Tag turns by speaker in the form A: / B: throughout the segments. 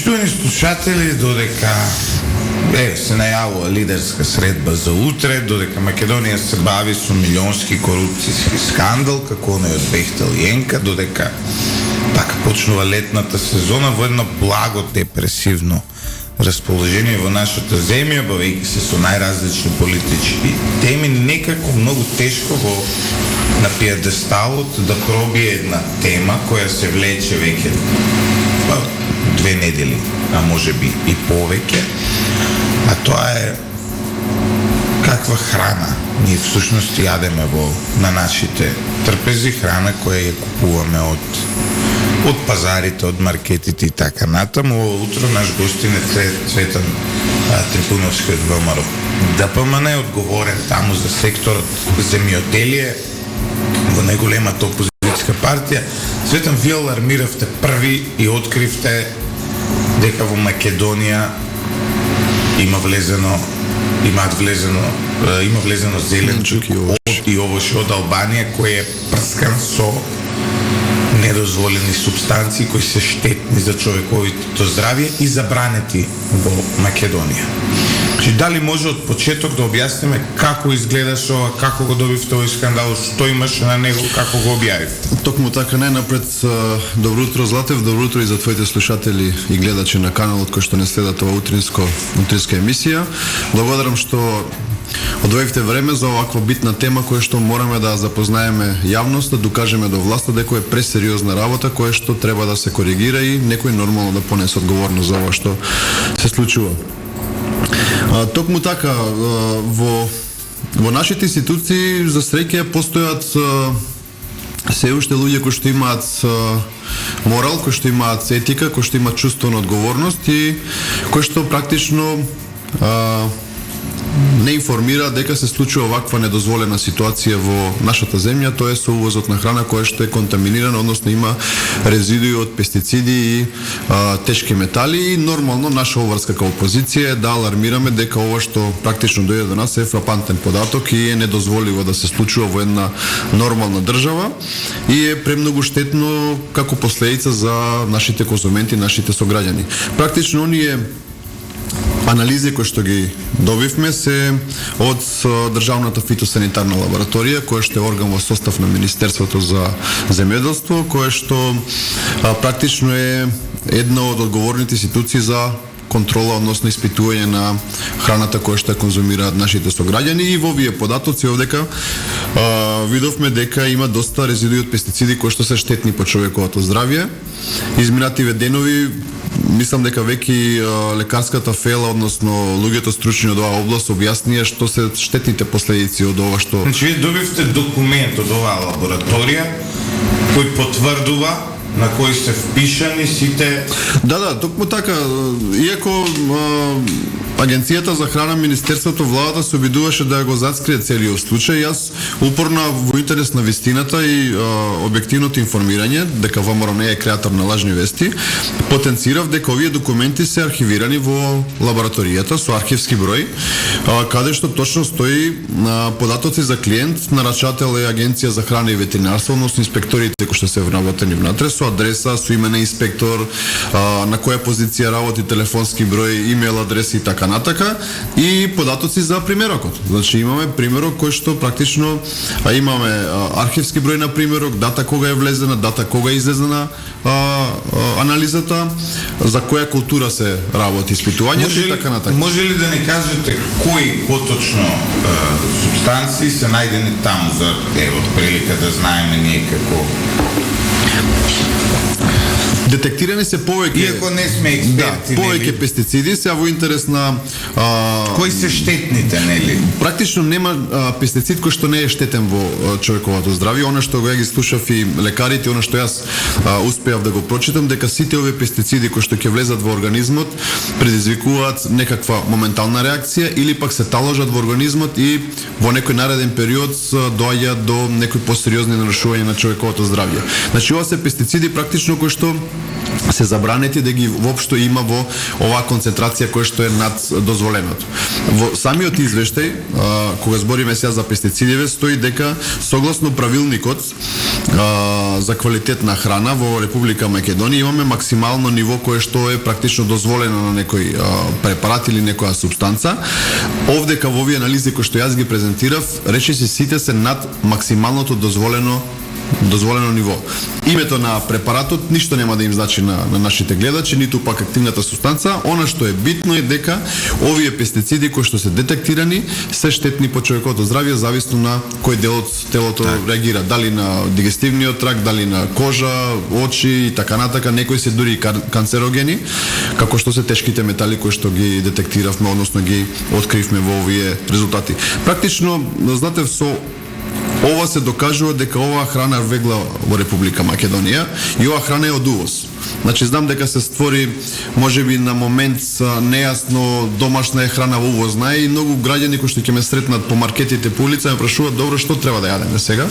A: Почитувани слушатели, додека се најавува лидерска средба за утре, додека Македонија се бави со милионски корупцијски скандал, како оној од Бехтел и Енка, додека така почнува летната сезона во едно благо депресивно расположение во нашата земја, бавејќи се со најразлични политички теми, некако многу тешко го на пиедесталот да пробие една тема која се влече веќе 2 недели, а може би и повеќе, а тоа е каква храна ние всушност јадеме на нашите трпези, храна која ја купуваме од пазарите, од маркетите и така натаму. Утро наш гостин е Цветан Трипуновски од ВМРО ДПМН, одговорен таму за секторот земјоделие во најголемата опозицијска партија. Цветан, вие алармиравте први и откривте дека во Македонија има влезено зеленчук и овош од Албанија, кој е прскан со недозволени субстанции кои се штетни за човековото здравје и забранети во Македонија. Дали може од почеток да објасниме како изгледаше ова, како го добивте овој скандал, што имаше на него, како го објавивте?
B: Токму така, најнапред добро утро Златев, добро утро и за твоите слушатели и гледачи на каналот кои што не следат ова утринска емисија. Благодарам што одвоивте време за оваква битна тема која што мораме да запознаеме јавноста, да докажеме до власта дека е пресериозна работа која што треба да се коригира и некој нормално да понесе одговорност за ова што се случува. Токму така, во нашите институции за среќа постојат се уште луѓе кои што имаат морал, кои што имаат етика, кои што имаат чувство на одговорност и кои што практично не информира дека се случува ваква недозволена ситуација во нашата земја, тоа е со увозот на храна која што е контаминирана, односно има резидуи од пестициди и тешки метали и нормално наша обврска како опозиција е да алармираме дека ова што практично дојде до нас е фрапантен податок и е недозволиво да се случува во една нормална држава и е премногу штетно како последица за нашите конзументи, нашите сограѓани. Практично оние анализи кои што ги добивме се од Државната фитосанитарна лабораторија, која што е орган во состав на Министерството за земјоделство, која што практично е една од одговорните институции за контрола, односно испитување на храната која што ја конзумираат нашите сограѓани и во овие податоци овдека видовме дека има доста резидуи од пестициди кои што се штетни по човековото здравје. Изминативе денови мислам дека веќе лекарската фела, односно луѓето стручни од оваа област објаснија што се штетните последици од ова што...
A: Значи, вие добивте документ од оваа лабораторија кој потврдува на кои се впишани сите...
B: Да, токму така, иако Агенцијата за храна, Министерството, владата се обидуваше да го зацкрие целиот случај, јас упорно во интерес на вистината и објективното информирање, дека ВМРО не е креатор на лажни вести, потенцирав дека овие документи се архивирани во лабораторијата со архивски број, каде што точно стои податоци за клиент, нарачател е Агенција за храна и ветеринарство, односно инспекторите кои што се вработени внатре, со адреса, со име на инспектор, на која позиција работи, телефонски број, имейл адреси и така натака, и податоци за примерокот. Значи имаме примерок кој што практично имаме архивски број на примерок, дата кога е влезена, дата кога е излезена анализата, за која култура се работи испитувањето и така натака.
A: Може ли да не кажете кои поточно субстанции се најдени таму за прилика да знаеме ние како...
B: Детектирани се повеќе...
A: Иако не сме експерти,
B: повеќе пестициди, се во интерес на...
A: Кои се штетните, нели?
B: Практично нема пестицид кој што не е штетен во човековото здравје. Она што го ја ги слушав и лекарите, она што јас успеав да го прочитам, дека сите овие пестициди кои што ќе влезат во организмот предизвикуваат некаква моментална реакција или пак се таложат во организмот и во некој нареден период доаѓаат до некои посериозни нарушувања на човековото здравје. Значи ова се пестициди практично кои што се забранети да ги воопшто има во оваа концентрација која што е над дозволеното. Во самиот извештај, кога збориме сега за пестицидиве, стои дека согласно правилникот за квалитет на храна во Република Македонија имаме максимално ниво кое што е практично дозволено на некој препарат или некоја супстанца. Овдека во овие анализи кои што јас ги презентирав, речиси сите се над максималното дозволено ниво. Името на препаратот ништо нема да им значи на нашите гледачи, ниту пак активната субстанца. Она што е битно е дека овие пестициди кои што се детектирани се штетни по човековото здравје зависно на кој дел од телото реагира, дали на дигестивниот тракт, дали на кожа, очи и така натака, некои се дури канцерогени, како што се тешките метали кои што ги детектиравме, односно ги откривме во овие резултати. Практично, знаете, со ова се докажува дека оваа храна вегла во Република Македонија и оваа храна е од увоз. Значи, знам дека се створи, можеби на момент нејасно, домашна е храна во увозна и многу граѓани кои што ќе ме сретнат по маркетите по улица ме прашуваат, добро, што треба да јадеме сега?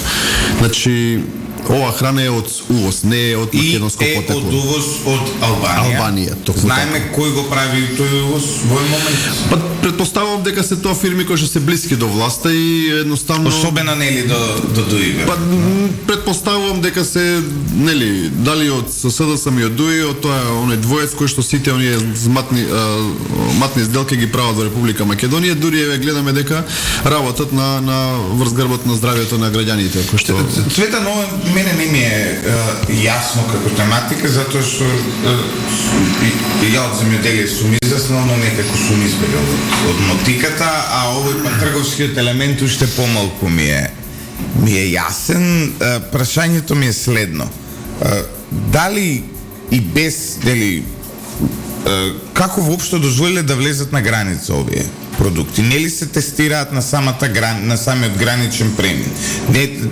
B: Значи, ова храна е од увоз, не е од македонско потекло.
A: И е од увоз од Албанија. Знаеме кој го прави тој увоз во момент?
B: Па претпоставувам дека се тоа фирми кои што се блиски до власта и едноставно
A: особено нели до ДУИ.
B: Па претпоставувам дека се нели дали од СДСМ и од ДУИ, од тоа оној двоец кој што сите оние матни сделки ги прават во Република Македонија, дури еве гледаме дека работат на врз грбот на здравјето на граѓаните, кој што
A: Цвета, но мене не ми е јасно како тематика, затоа што ја од земјоделие сум израснал, но некако сум избегал од мотиката, а овој па трговскиот елемент уште помалку ми е јасен. Прашањето ми е следно. Дали и без, како воопшто дозволиле да влезат на граница овие продукти? Нели се тестираат на самиот граничен премин?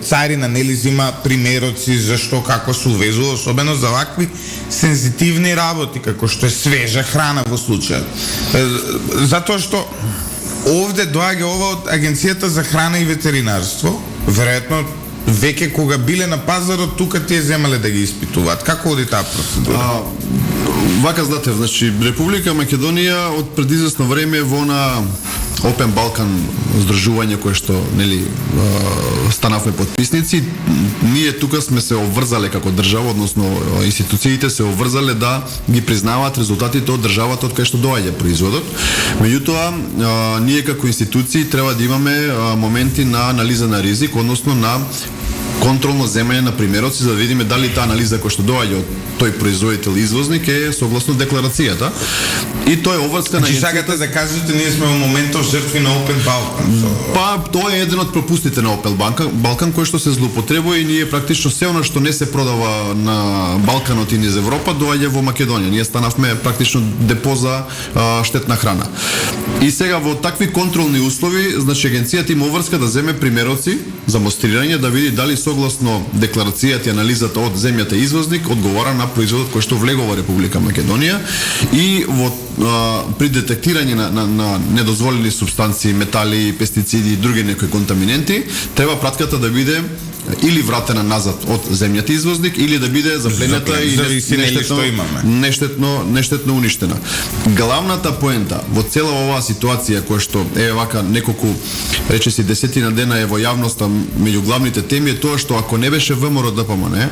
A: Царина нели зима примероци зашто како се увезува, особено за вакви сензитивни работи, како што е свежа храна во случајот. Затоа што овде доаѓа ова од Агенцијата за храна и ветеринарство, веројатно веќе кога биле на пазарот, тука тие земале да ги испитуваат. Како оди таа процедура?
B: Вака, знаете, значи Република Македонија од пред известно време во на Open Balkan здружување кое што нели станавме подписници, ние тука сме се обврзале како држава, односно институциите се обврзале да ги признаваат резултатите од државата од кај што доаѓа производот. Меѓутоа, ние како институции треба да имаме моменти на анализа на ризик, односно на контролно земање на примероци, за да видиме дали таа анализа која што доаѓа од тој производител извозник е согласно декларацијата. И тоа е обврска на
A: сакате да кажете ние сме во моментов жртви на Open Balkan.
B: Па тоа е еден од пропустите на Open Balkan кој што се злоупотребува и ние практично се она што не се продава на Балканот и низ Европа доаѓа во Македонија. Ние станавме практично депо за штетна храна. И сега во такви контролни услови, значи агенцијата има обврска да земе примероци за мострирање, да види дали согласно декларацијата и анализата од земјата извозник одговара на производот кој што влегува во Република Македонија и при детектирање на недозволени субстанции, метали, пестициди и други некои контаминенти, треба пратката да биде или вратена назад од земјата извозник или да биде запленета и нештетно уништена. Главната поента во цела оваа ситуација која што е вака неколку речиси десетина дена е во јавноста меѓу главните теми е тоа што ако не беше ВМРО ДПМН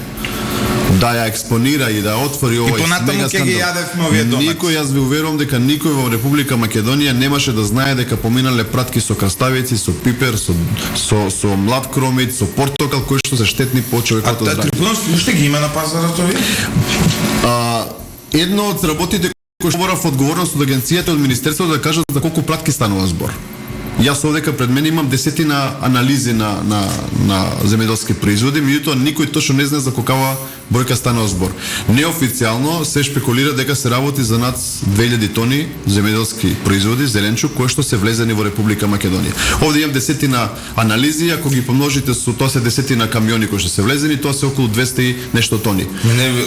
B: да ја експонира и да отвори овој мега скандал. Никој, јас ви уверувам дека никој во Република Македонија немаше да знае дека поминале пратки со краставици, со пипер, со млад кромит, со портокал кои што се штетни по човековото здравје.
A: Трипунов уште ги има на пазарот овие?
B: Едно од работите кои што мора во одговорност од агенцијата од министерството да кажат за колку пратки станува збор. Јас овдека пред мене имам десетина анализи на земјоделски производи, меѓутоа никој точно не знае за колкава бројка станува збор. Неофицијално се шпекулира дека се работи за над 2000 тони земјоделски производи, зеленчук, кои што се влезени во Република Македонија. Овде имам десетина анализи, ако ги помножите со тоа се десетина камиони кои што се влезени, тоа се околу 200 и нешто тони.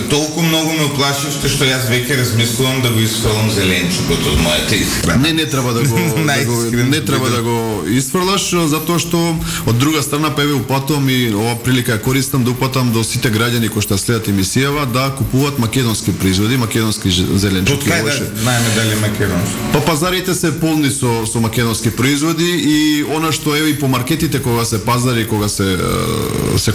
A: Толку многу ме уплашивте што јас веќе размислувам да го исфрлам зеленчукот од мојата исхрана.
B: Не треба да го да го исфрлаш, затоа што од друга страна па еве упатувам и ова прилика ја користам да упатам до сите граѓани кои што следат емисијава да купуваат македонски производи, македонски зеленчуци.
A: Од кај да знаеме дали македонски?
B: Па пазарите се полни со македонски производи и она што еве и по маркетите кога се пазари, кога се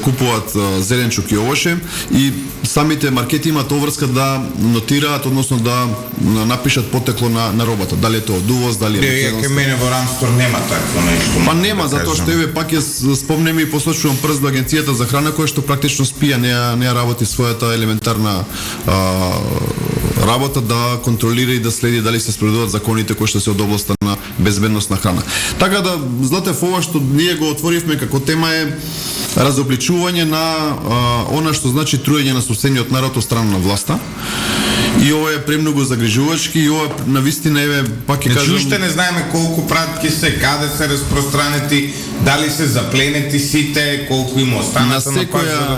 B: купуваат зеленчук и овоше и самите маркети имаат обврска да нотираат, односно да напишат потекло на робата. Дали е тоа од увоз, дали е
A: македонски. Кај мене во Рамстор нема такво нешто.
B: Па нема, затоа што еве пак ја спомнем и посочувам прст до агенцијата за храна која што практично спија, не ја работи својата елементарна работа да контролира и да следи дали се спроведуваат законите кои што се од областа на безбедност на храна. Така да, Златев, ова што ние го отворивме како тема е разобличување на она што значи труење на собствениот народ од страна на власта. И ова е премногу загрижувачки и ова навистина еве пак ќе кажам.
A: Уште не знаеме колку пратки се, каде се распространети, дали се запленети сите, колку има останато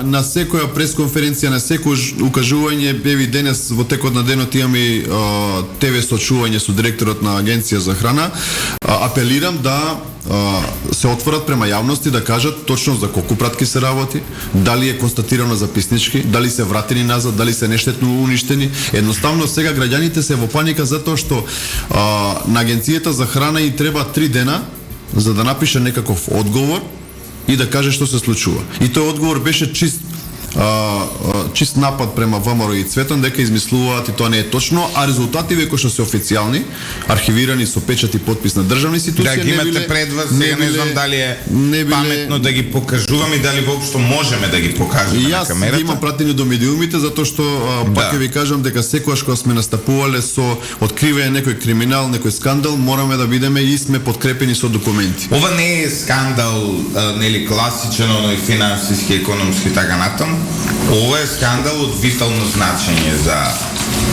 B: на секоја пресконференција, на секој укажување, еве денес во текот на денот имаме ТВ сочување со директорот на Агенција за храна. Апелирам да се отворат према јавности да кажат точно за колку пратки се работи, дали е констатирано записнички, дали се вратени назад, дали се нештетно уништени. Едноставно сега граѓаните се во паника затоа што на Агенцијата за храна и треба 3 дена за да напише некаков одговор и да каже што се случува. И тој одговор беше чист напад према ВМРО и Цветан дека измислуваат и тоа не е точно, а резултативе кои што се официјални, архивирани со печат и подпис на државни институции,
A: да ги имате пред вас, сега не знам дали е паметно да ги покажуваме и дали воопшто можеме да ги покажеме на камерата.
B: Јас имам пратени до медиумите затоа што пак ќе ви кажам дека секогаш кога сме настапувале со откривање некој криминал, некој скандал, мораме да бидеме и сме подкрепени со документи.
A: Ова не е скандал, нели класичен, оној финансиски, економски така натаму. Ова е скандал од витално значење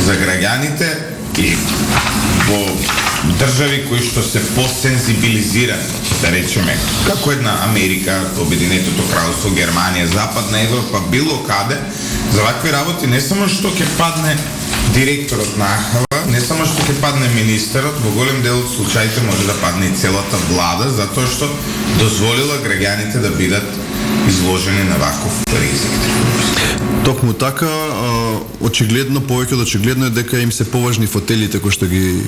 A: за граѓаните и во држави кои што се посензибилизирани, да речеме, како една Америка, Обединетото кралство, Германија, Западна Европа, било каде, за вакви работи не само што ќе падне директорот на АХВ, не само што ќе падне министерот, во голем дел од случаите може да падне и целата влада, затоа што дозволила граѓаните да бидат изложени на ваков ризик.
B: Токму така, очигледно, повеќе од очигледно е дека им се поважни фотелите кои што ги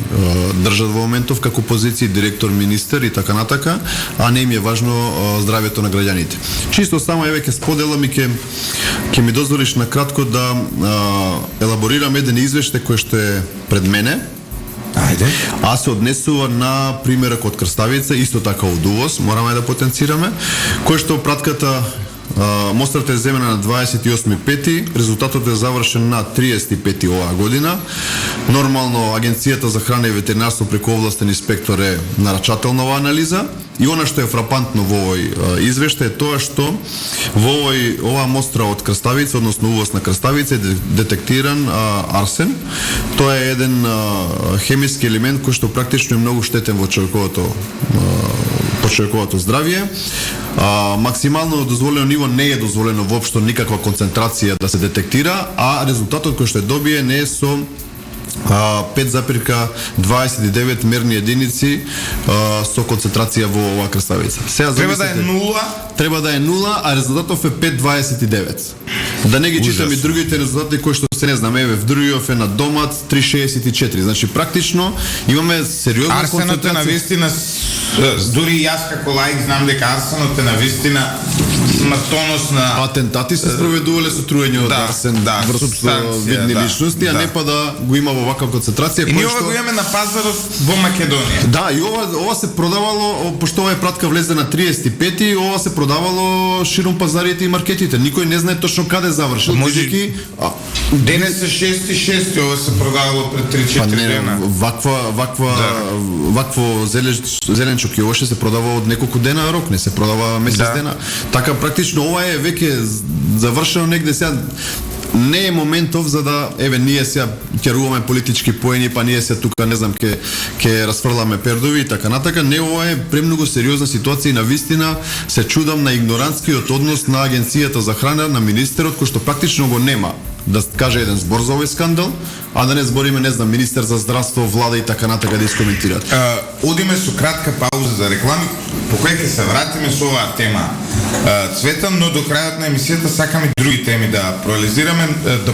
B: држат во моментов како позиции директор, министер и така натака, а не им е важно здравјето на граѓаните. Чисто само еве ќе споделам и ќе ми дозволиш на кратко да елаборирам еден извештај кој што е пред мене.
A: Ајде.
B: А се однесува на примерак од крставица, исто така од увоз, мораме да потенцираме, кој што пратката мострата е земена на 28.5, резултатот е завршен на 35 оваа година. Нормално Агенцијата за храна и ветеринарство преку овластен инспектор е нарачател на оваа анализа и она што е фрапантно во овој извештај е тоа што во оваа мостра од крставица, односно увоз на крставица е детектиран арсен. Тоа е еден хемиски елемент кој што практично е многу штетен во човековото здравје. Максимално дозволено ниво не е дозволено воопшто никаква концентрација да се детектира, а резултатот кој што добие не е со 5,29 мерни единици со концентрација во оваа крставица.
A: Треба да е 0?
B: Треба да е 0, а резултатов е 5,29. Да не ги читам и другите резултати кои што се не знам, еве в Друјов е на Домат 3,64. Значи практично имаме сериозна концентрација.
A: Арсенот е навистина, дури јас како лаик знам дека арсенот е навистина смртонос на
B: атентати се спроведувале со труење од арсен врз видни личности, а не па да го има во ваква концентрација.
A: И ние ова го имаме на пазарот во Македонија.
B: Да, и ова се продавало, пошто ова е пратка влезе на 35 и ова се продавало широм пазарите и маркетите. Никој не знае точно каде завршил.
A: Денес е 6.6, ова се продавало пред 3-4 дена.
B: Вакво зеленчук и ова се продава од неколку дена рок, не се продава месец дена. Така практично ова е веќе завршено негде сега. Не е моментов за да еве ние сега ќе руваме политички поени, па ние се тука не знам ќе расфрламе пердови и така натака. Не, ова е премногу сериозна ситуација и навистина се чудам на игнорантскиот однос на Агенцијата за храна, на министерот кој што практично го нема да каже еден збор за овој скандал, а да не збориме, не знам, министер за здравство, влада и така натака да искоментираат.
A: Одиме со кратка пауза за реклами, по која ќе се вратиме со оваа тема, Цветан, но до крајот на емисијата сакаме други теми да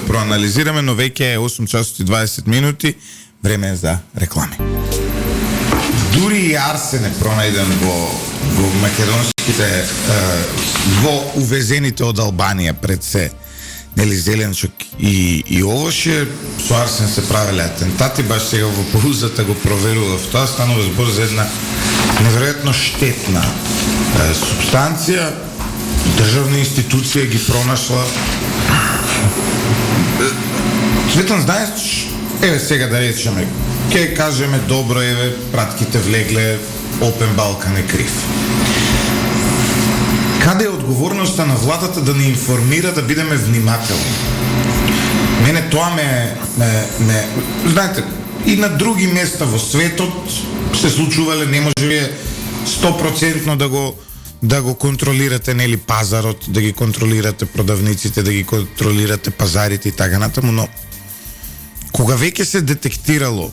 A: проанализираме, но веќе е 8 часот и 20 минути, време е за реклами. Дури и арсен е пронајден во македонските, во увезените од Албанија пред се, нели, зеленчук и овоше, со арсен се правеле атентати, баш сега во паузата го проверував. Тоа станува збор за една неверојатно штетна субстанција, државна институција ги пронашла. Цветан, знаеш, еве сега да речеме, ќе кажеме добро, еве, пратките влегле, Опен Балкан е крив. Каде е одговорноста на владата да ни информира, да бидеме внимателни? Мене тоа ме знаете, и на други места во светот се случувале, не може вие 100% да го контролирате, нели, пазарот, да ги контролирате продавниците, да ги контролирате пазарите и така натаму, но кога веќе се детектирало,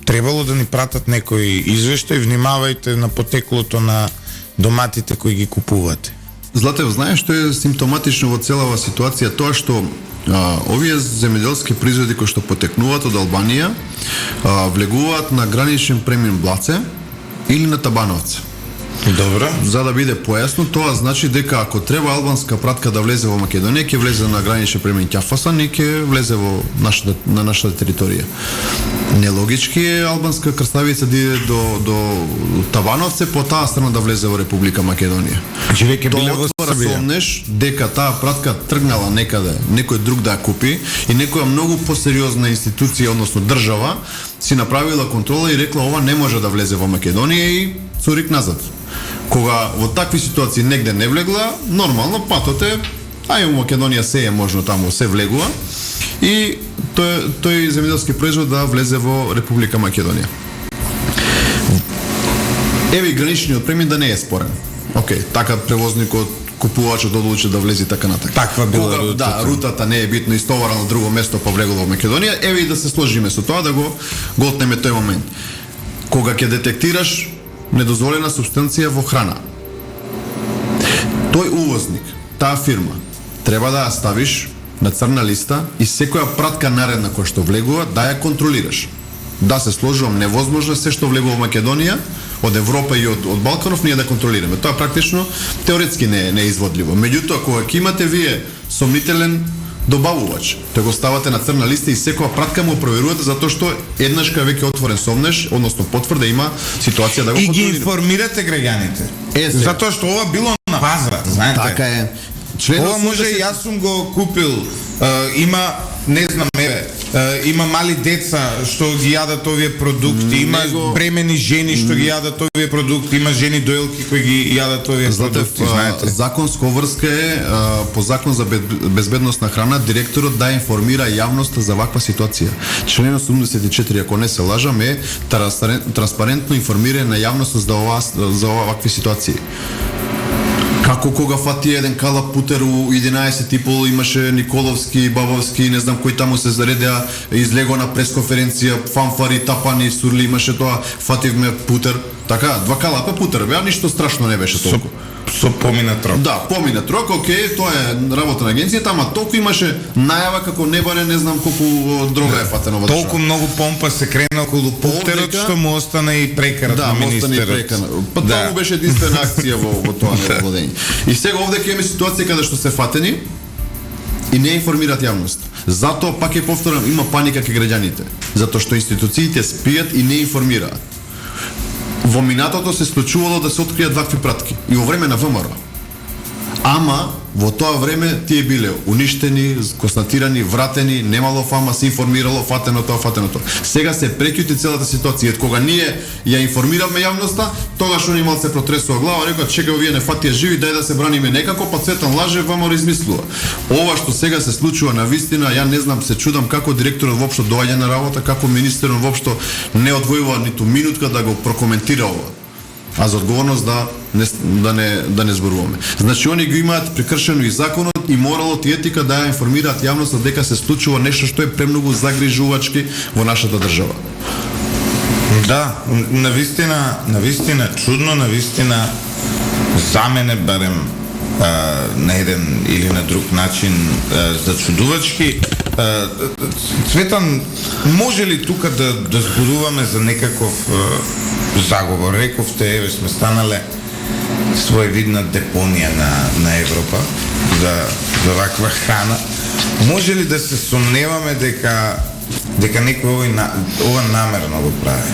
A: требало да ни пратат некој извештај, внимавајте на потеклото на доматите кои ги купувате.
B: Златев, знаеш што е симптоматично во целава ситуација? Тоа што овие земјоделски производи кои што потекнуваат од Албанија влегуваат на граничен премин Блаце или на Табановце.
A: Добро.
B: За да биде појасно, тоа значи дека ако треба албанска пратка да влезе во Македонија, ќе влезе на граничен премин Ќафасан и ќе влезе во на нашата територија. Нелогички е албанска крставица да иде до Табановце, по таа страна да влезе во Република Македонија.
A: Значи веќе биле во Србија.
B: Сомнеш дека таа пратка тргнала некаде, некој друг да ја купи и некоја многу посериозна институција, односно држава, си направила контрола и рекла ова не може да влезе во Македонија и цурик назад. Кога во такви ситуации негде не влегла, нормално патот е, во Македонија се е можно таму, се влегува и тој земјоделски производ да влезе во Република Македонија. Еве и граничниот премин да не е спорен. Океј, така превозникот, купувачот одлучи да влезе така натака.
A: Таква била рутата.
B: Да, рутата не е битно истовара на друго место, па влегла во Македонија. Еве и да се сложиме со тоа, да го отнеме тој момент. Кога ќе детектираш недозволена субстанција во храна, тој увозник, таа фирма, треба да ја ставиш на црна листа и секоја пратка наредна која што влегува, да ја контролираш. Да се сложувам невозможно се што влегува во Македонија, од Европа и од Балканов, ние да контролираме. Тоа практично теоретски не е изводливо. Меѓутоа, кога ќе имате вие сомнителен добавувач, тој го ставате на црна листа и секоја пратка му проверувате, затоа што еднаш кога веќе отворен сомнеш, односно потврда, има ситуација да го контролирате.
A: И ги информирате граѓаните. Затоа што ова било на пазар, знаете.
B: Така е.
A: Ова може и јас сум го купил. Има, не знам, има мали деца што ги јадат овие продукти, има бремени жени што ги јадат овие продукти, има жени доелки кои ги јадат овие продукти, знаете.
B: Законска врска е по Закон за безбедност на храна директорот да информира јавноста за ваква ситуација. Член 84, ако не се лажам, е транспарентно информирање на јавноста за вакви ситуации. Како кога фати еден калап путер у 11:30 имаше Николовски, Бабовски, не знам кој таму се заредеа, излего на пресконференција, фанфари, тапани, сурли, имаше тоа, фативме путер. Така, 2 калапа путер, беа, ништо страшно не беше толку.
A: Со поминат рок.
B: Да, поминат рок, окей, тоа е работа на агенцијата, ама толку имаше најава како не баре не знам колку дрога е фатено во држава.
A: Толку многу помпа се крена околу путерот што му остана и прекарат на министерот.
B: Па тоа му беше единствена акција во тоа невладење. И сега овде ќе имаме ситуација каде што се фатени и не информираат јавност. Затоа пак ќе повторам, има паника кај граѓаните, затоа што институциите спијат и не информираат. Во минатото се случувало да се откријат вакви пратки и во време на ВМРО. Ама во тоа време тие биле уништени, констатирани, вратени, немало фама, се информирало, фатено тоа. Сега се прекјути целата ситуација. Кога ние ја информиравме јавноста, тогаш они малце протресува глава, рекоа чекај, вие не фатија живи, дај да се браниме некако, па Цветан лаже, ВМРО измислува. Ова што сега се случува на вистина, ја не знам, се чудам како директорот воопшто доаѓа на работа, како министерот воопшто не одвојува ниту минутка да го прокоментира ова. А за одговорност да да не зборуваме. Значи они го имаат прекршено и законот и моралот и етика да ја информираат јавноста дека се случува нешто што е премногу загрижувачки во нашата држава.
A: Да, навистина чудно, навистина за мене барем на еден или на друг начин зачудувачки. Цветан, може ли тука да зборуваме за некаков заговор? Рековте, еве сме станале своевидна депонија на Европа за ваква храна. Може ли да се сомневаме дека некој ова намерно го прави?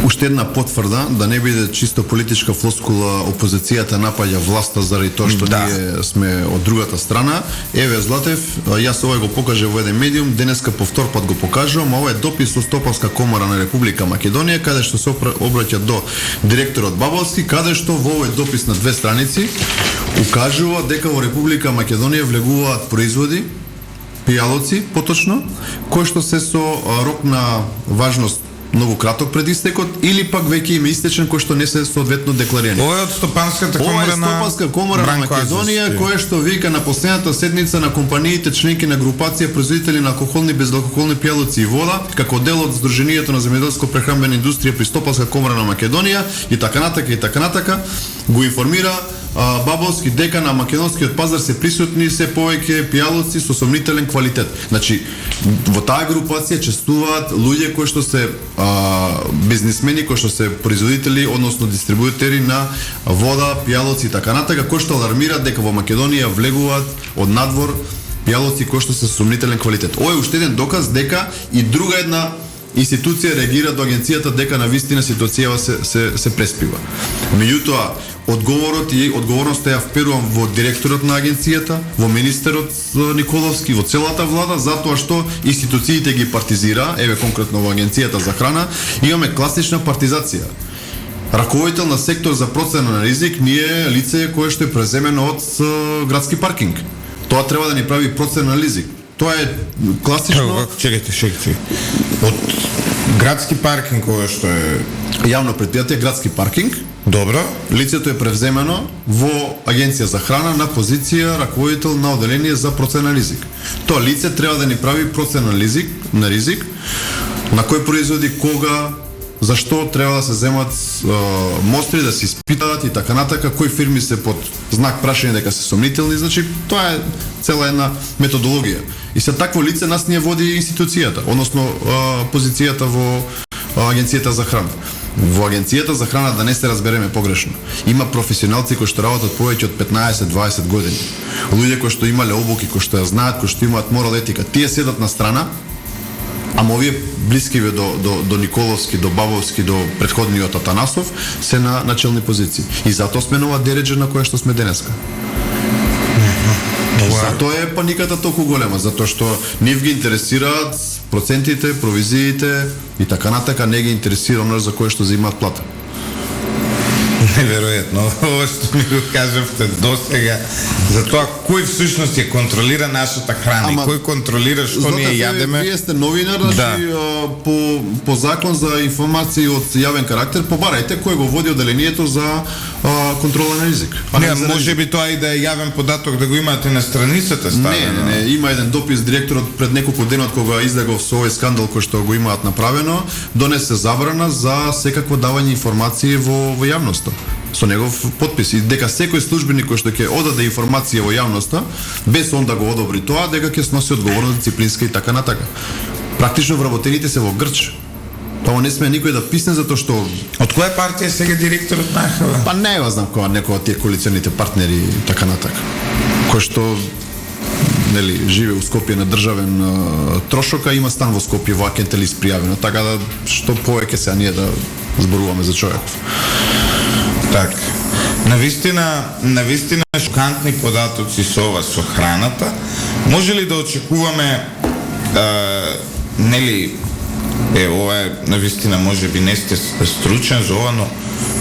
B: Уште една потврда, да не биде чисто политичка флоскула, опозицијата напаѓа власта заради тоа што ние сме од другата страна. Еве Златев, јас ова го покажа во еден медиум, денеска повтор пат го покажувам, ова е допис со Стопанска комора на Република Македонија, каде што се обраќа до директорот Бабовски, каде што во овој допис на 2 страници укажува дека во Република Македонија влегуваат производи, пијалоци, поточно, кои што се со рок на важност многу краток пред истекот или пак веќе им истечен кој што не се соодветно декларирани.
A: Ова е од Стопанската комора на
B: Стопанска комора на Македонија, која што вика на последната седница на компаниите членки на групација производители на алкохолни и безалкохолни пијалоци и вода, како дел од Сдруженијето на земјоделско-прехранбена индустрија при Стопанска комора на Македонија и така натака, го информира Бабовски дека на македонскиот пазар се присутни се повеќе пијалоци со сомнителен квалитет. Значи, во таа групација честуваат луѓе кои што се бизнисмени, кои што се производители, односно дистрибутери на вода, пијалоци и така натака, кои што алармираат дека во Македонија влегуваат од надвор пијалоци кои што се со сомнителен квалитет. Ова е уште еден доказ дека и друга една институција реагира до агенцијата дека на вистина ситуацијава се преспива. Меѓутоа, одговорноста ја вперувам во директорот на агенцијата, во министерот Николовски, во целата влада, затоа што институциите ги партизира, еве конкретно во агенцијата за храна, имаме класична партизација. Раководител на сектор за процена на ризик не е лице кое што е преземено од градски паркинг. Тоа треба да ни прави процена на ризик. Тоа е класично...
A: Чекайте. Од градски паркинг, кога што е...
B: Јавно предпријатие градски паркинг.
A: Добро.
B: Лицето е превземено во Агенција за храна на позиција раководител на оделение за процена на ризик. Тоа лице треба да ни прави процена на ризик, на кои производи, кога, зашто треба да се земат мостри, да се испитаат и така натака, кои фирми се под знак прашање дека се сомнителни, значи тоа е цела една методологија. И се такво лице нас не води институцијата, односно позицијата во Агенцијата за храна. Во Агенцијата за храна, да не се разбереме погрешно, има професионалци кои што работат повеќе од 15-20 години. Луѓе кои што имале обуки, кои што ја знаат, кои што имаат морал, етика, тие седат на страна, ама овие блискиве до Николовски, до Бабовски, до претходниот Атанасов се на начелни позиции. И затоа сме на ова дереџа на која што сме денеска. Затоа е паниката толку голема, затоа што нив ги интересираат процентите, провизиите и така натака, не ги интересира оно за кое што заимаат плата.
A: Неверојатно, ова што ми го кажавте досега, за тоа кој всушност ја контролира нашата храна и кој контролира што ние јадеме.
B: Вие сте новинар, значи по закон за информации од јавен карактер, побарајте кој го води оделението за контрола на ризик.
A: Не, може би тоа и да е јавен податок да го имате на страницата ставено.
B: Не, има еден допис директорот пред неколку дена кога излегов со овој скандал кој што го имаат направено, донесе забрана за секакво давање информации во јавноста. Со негов подпис и дека секој службеник кој што ќе одаде информација во јавноста, без он да го одобри тоа, дека ќе сноси одговорност дисциплинска и така натака. Практично вработените се во Грч. Тоа не сме никој да писне затоа што...
A: Од која партија сега директорот на АХВ?
B: Па не го знам која, некој од тие коалиционите партнери и така натака. Кој што живе у Скопје на државен трошок, а има стан во Скопје во Акентелис пријавено, така да што повеќе сега ние да зборуваме за човеков.
A: Так, навистина шокантни податоци со ова, со храната. Може ли да очекуваме, ова е навистина, може би не сте стручен за ова, но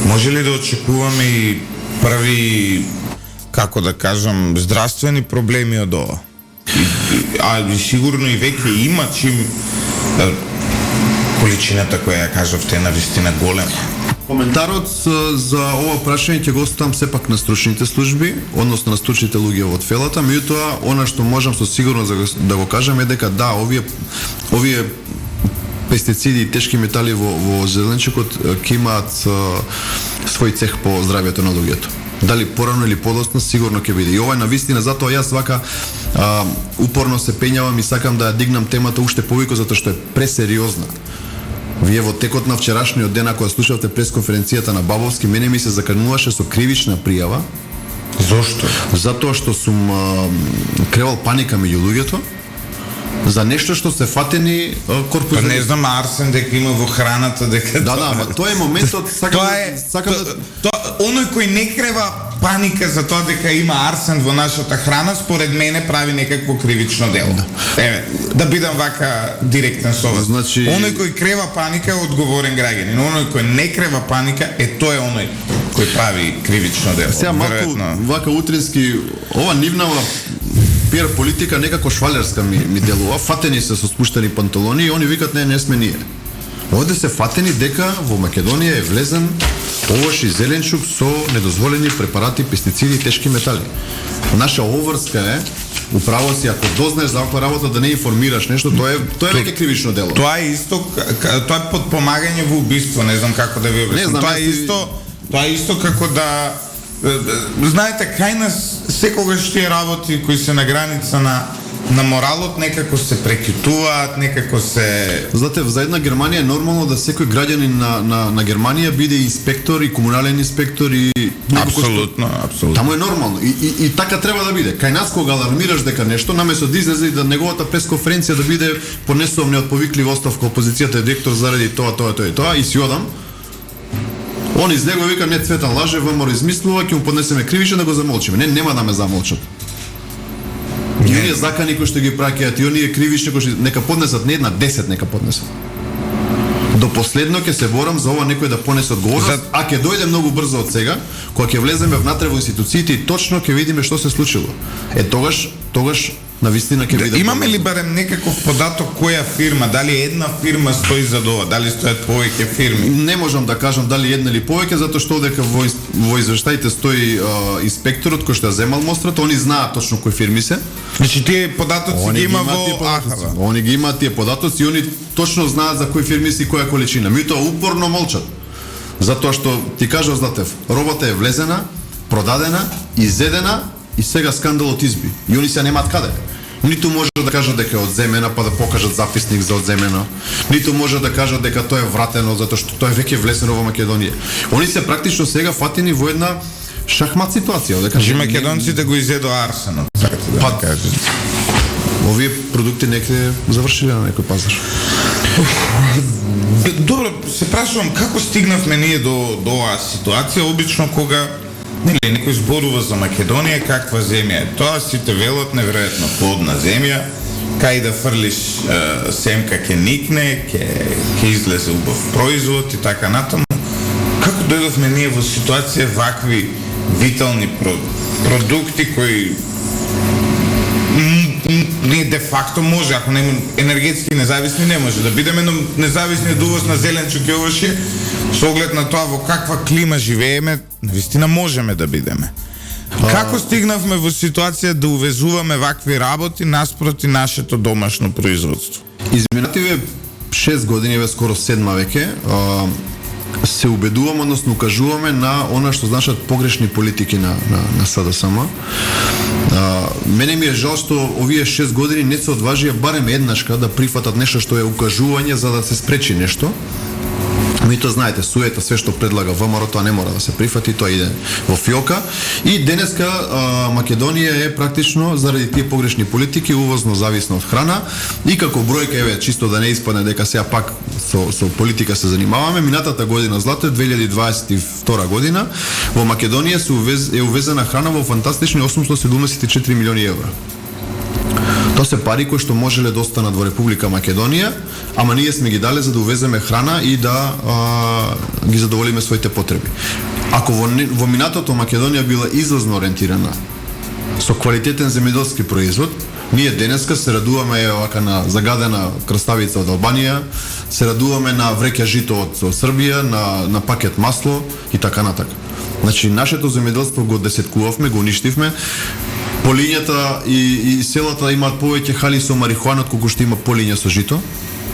A: може ли да очекуваме и први, како да кажам, здравствени проблеми од ова? И сигурно и веќе има чим количината која ја кажавте е навистина голема.
B: Коментарот за ова прашање ќе го оставам сепак на стручните служби, односно на стручните луѓе од фелата, меѓутоа она што можам со сигурност да го кажам е дека да, овие пестициди и тешки метали во зеленчукот ќе имаат свој цех по здравјето на луѓето. Дали порано или подоцна, сигурно ќе биде. И ова е навистина, затоа јас вака упорно се пењавам и сакам да ја дигнам темата уште повеќе, затоа што е пресериозна. Вие во текот на вчерашниот ден, ако ја слушавте пресконференцијата на Бабовски, мене ми се закануваше со кривична пријава.
A: Зошто?
B: Затоа што сум кревал паника меѓу луѓето за нешто што се фатени корпус.
A: Не знам, Арсен дека има во храната дека
B: Да, ама тоа е моментот, сакам
A: оној кој не крева паника за тоа дека има арсен во нашата храна, според мене прави некакво кривично дело. Да бидам вака директен со вас.
B: Значи,
A: оној кој крева паника е одговорен граѓанин, оној кој не крева паника тој е оној кој прави кривично дело.
B: Сега малку вака утрински ова нивнава пиар политика некако швалерска ми делува. Фатени се со спуштени панталони и они викат не сме ние. Овде се фатени дека во Македонија е влезен овош и зеленчук со недозволени препарати, пестициди и тешки метали. Наша обврска е, управо си, ако дознаеш за оваква работа да не информираш нешто, тоа е веќе кривично дело.
A: Тоа е исто, тоа е подпомагање во убиство, не знам како да ви обяснам. Тоа е исто како да знаете, кај нас секогаш тие работи кои се на граница на моралот некако се прекитуваат, некако се...
B: Знаете, за една Германија е нормално да секој граѓанин на Германија биде инспектор и комунален инспектор и...
A: Апсолутно.
B: Таму е нормално и така треба да биде. Кај нас кога алармираш дека нешто, наместо да излезе и да неговата пресконференција да биде понесувам неотповиклива оставка опозицијата е директор заради тоа и си одам. Он излегува и вика не Цветан лаже, ВМРО измислува, ќе му поднесеме кривично да го замолчиме. Не, нема да ме замолчат. И оние закани кои што ги праќаат, и оние кривични кои што нека поднесат не една, 10 нека поднесат. До последно ќе се борам за ова некој да понесе одговорност, а ќе дојде многу брзо од сега, кога ќе влеземе внатре во институциите и точно ќе видиме што се случило. Тогаш навистина ќе биде.
A: Имаме ли барем некаков податок која фирма, дали една фирма стои за ова, дали стојат повеќе фирми?
B: Не можам да кажам дали една или повеќе, затоа што дека во извештаите стои инспекторот кој што ја земал мострата, они знаат точно кои фирми се.
A: Значи тие податоци ги има во АХВ.
B: Они ги имаат тие податоци и они точно знаат за кои фирми си која количина. Меѓутоа упорно молчат. Затоа што ти кажав Златев, робата е влезена, продадена, изедена и сега скандалот изби. И они се немаат каде. Ниту може да кажат дека е одземена, па да покажат записник за одземено. Ниту може да кажат дека тоа е вратено, затоа што тоа е веќе влезено во Македонија. Они се практично сега фатени во една шахмат ситуација. Дека
A: македонците го изедоа арсенот.
B: Па кажете. Овие продукти некаде завршиле на некој пазар.
A: Добро, се прашувам како стигнавме ние до оваа ситуација, обично кога некој зборува за Македонија, каква земја е тоа, сите велат неверојатно плодна земја, кај да фрлиш семка ќе никне, ќе излезе убав производ и така натаму. Како дојдовме ние во ситуација вакви витални продукти кои не де факто може, ако не енергетски независни не може да бидеме, но независни од увоз на зеленчук и овошје, со оглед на тоа во каква клима живееме, навистина можеме да бидеме. Како стигнавме во ситуација да увезуваме вакви работи наспроти нашето домашно производство?
B: Изминативе 6 години, скоро 7 веќе, се убедуваме, односно укажуваме на она што значат погрешни политики на СДСМ. Мене ми е жал што овие 6 години не се одважија барем еднашка да прифатат нешто што е укажување за да се спречи нешто. Ми то знаете, суета, све што предлага ВМРО, тоа не мора да се прифати, тоа иде во фиока. И денеска Македонија е практично заради тие погрешни политики увозно зависна од храна и како бројка, еве, чисто да не испадне дека сега пак со политика се занимаваме, минатата година Злате 2022 година во Македонија е увезена храна во фантастични 874 милиони евра. Тоа се пари кои што можеле да останат во Република Македонија, ама ние сме ги дале за да увеземе храна и да ги задоволиме своите потреби. Ако во минатото Македонија била извозно ориентирана со квалитетен земјоделски производ, Ние денеска се радуваме вака на загадена краставица од Албанија, се радуваме на вреќа жито од Србија, на пакет масло и така натака. Значи, нашето земјоделство го десеткувавме, го уништивме. Полињата и селата имаат повеќе хали со марихуана отколку што има полиња со жито.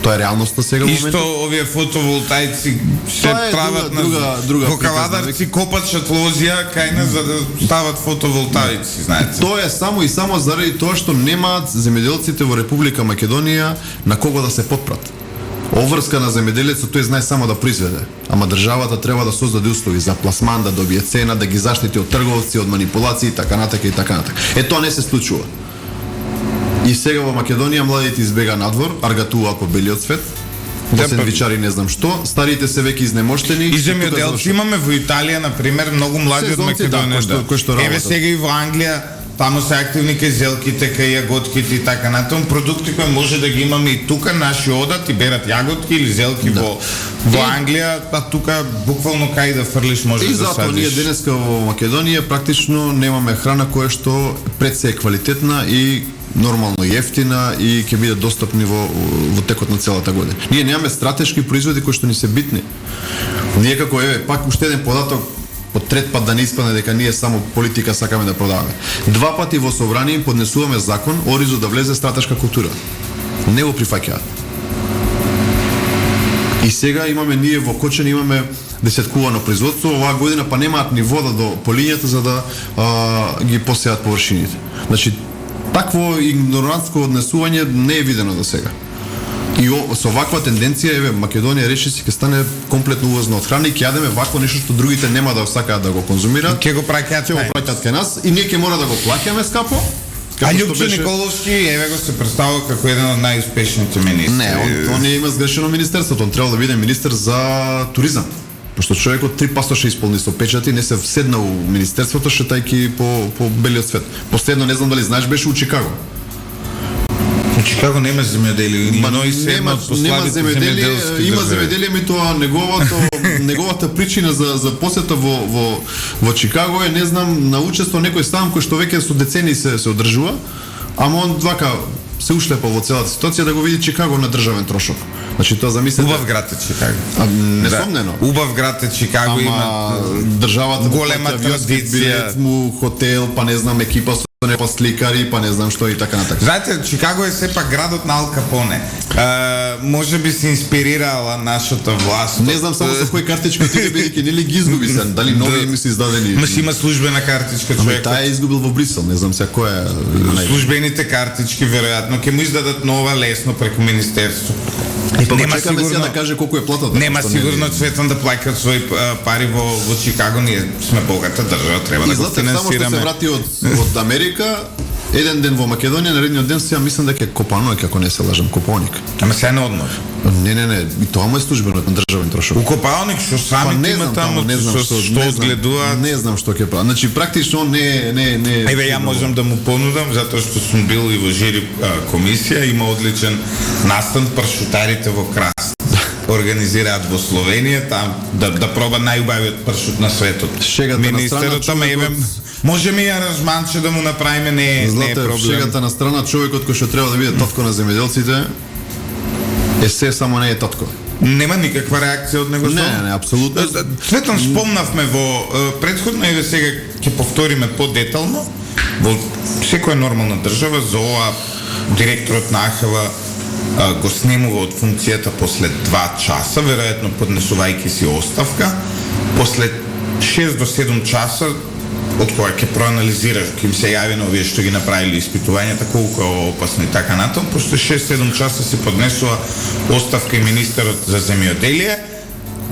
B: Тоа е реалноста сега во моментот.
A: Исто овие фотоволтаици се прават на
B: друга
A: во Кавадарци копат шатлозија кајна за да стават фотоволтаици, знаете.
B: Тоа е само и само заради тоа што немаат земјоделците во Република Македонија на кого да се потпрат. Обврска на земјоделецот тој знае само да произведе, ама државата треба да создаде услови за пласман, да добие цена, да ги заштити од трговци, од манипулации, така натака и така натака. Тоа не се случува. И сега во Македонија младите избега надвор, аргатуваат по белиот свет. Да, сендвичари не знам што, старите се веќе изнемоштени.
A: И земјоделци имаме во Италија на пример многу млади од Македонија. Еве сега и во Англија, таму се активни кај зелките, кај јаготките и така натаму, продукти кои може да ги имаме и тука, наши одат и берат јаготки или зелки во Англија, а тука буквално кај да фрлиш може да садиш. И затоа
B: ние денеска во Македонија практично немаме храна која што пред се е квалитетна и нормално ефтина и ќе биде достапни во текот на целата година. Ние немаме стратешки производи кои што ни се битни. Ние како пак уште еден податок по трет пат да не испадне дека ние само политика сакаме да продаваме. 2 пати во собрание поднесуваме закон оризо да влезе стратешка култура. Не го прифаќаат. И сега имаме ние во Кочани имаме десеткувано производство, оваа година па немаат ни вода до полињата за да ги посеат површините. Значи такво игнорантско однесување не е видено до сега. И со ваква тенденција, еве, Македонија рече си ќе стане комплетно увозна од храна и ќе јадеме вакво нешто што другите нема да сакаат да го конзумираат.
A: Ќе го праќаат
B: кај нас и ние ќе мора да го плаќаме скапо.
A: А Љупчо Николовски, еве го се представува како еден од најуспешните министри.
B: Не, он не има сгрешено министерството, он треба да биде министер за туризам. Пошто човекот 3 пасоша исполни со печати, не се седнал у министерството шетајки по белиот свет. Последно не знам дали знаеш беше у Чикаго.
A: У Чикаго нема земјоделие, но и се нема земјоделие,
B: има земјоделие, меѓутоа неговата причина за посета во Чикаго е, не знам, на учество некој стан кој што веќе со децени се одржува, ама он вака се ушлепа во целата ситуација да го види Чикаго на државен трошок. Значи тоа замислете.
A: Убав град е Чикаго.
B: Несомнено.
A: Да. Убав град е Чикаго, има
B: државата
A: голема традиција,
B: му хотел, па не знам екипа со па сликари, па не знам што и така натака.
A: Знаете, Чикаго е сепак градот на Ал Капоне. Може би се инспирирала нашата власт.
B: Не знам само со кој картичка ти бидејќи нели ги изгуби се, дали нови ми се издадени.
A: Ма си има службена картичка човек.
B: Таа е изгубил во Брисел, не знам се која е.
A: Службените картички веројатно ќе му издадат нова лесно преку министерство.
B: Нема сигурно да каже колку е платата.
A: Нема сигурно Цветан да плаќаат своји пари во Чикаго, ние сме богата држава, треба да го финансираме.
B: Само што се врати од Америка, еден ден во Македонија, наредниот ден сега мислам дека е Копановик, ако не се лажам, Копоник.
A: Ама сега на одмор.
B: Не, и тоа му е службено на државен трошок.
A: У Копановик што сами има таму, што одгледуваат.
B: Не знам што ќе прави. Значи практично не.
A: Еве ја можам да му понудам затоа што сум бил и во жири комисија, има одличен настан пршутарите во Краст. Организираат во Словенија, там да проба најубавиот пршут на светот. Министерот ама еве можеме и аранжманче да му направиме, не е проблем.
B: Шегата на страна, човекот кој што треба да биде татко на земјоделците е се само не е татко.
A: Нема никаква реакција од него.
B: Не, апсолутно.
A: Цветан спомнавме во претходно, еве сега ќе повториме подетално. Во секоја нормална држава за ова директорот на АХВ го снемува од функцијата после 2 часа, веројатно поднесувајќи си оставка. После 6 до 7 часа од која ќе проанализираш, ќе им се јави на овие што ги направили испитувањата, колку е опасно и така натаму. После 6-7 часа се поднесува оставка и министерот за земјоделие,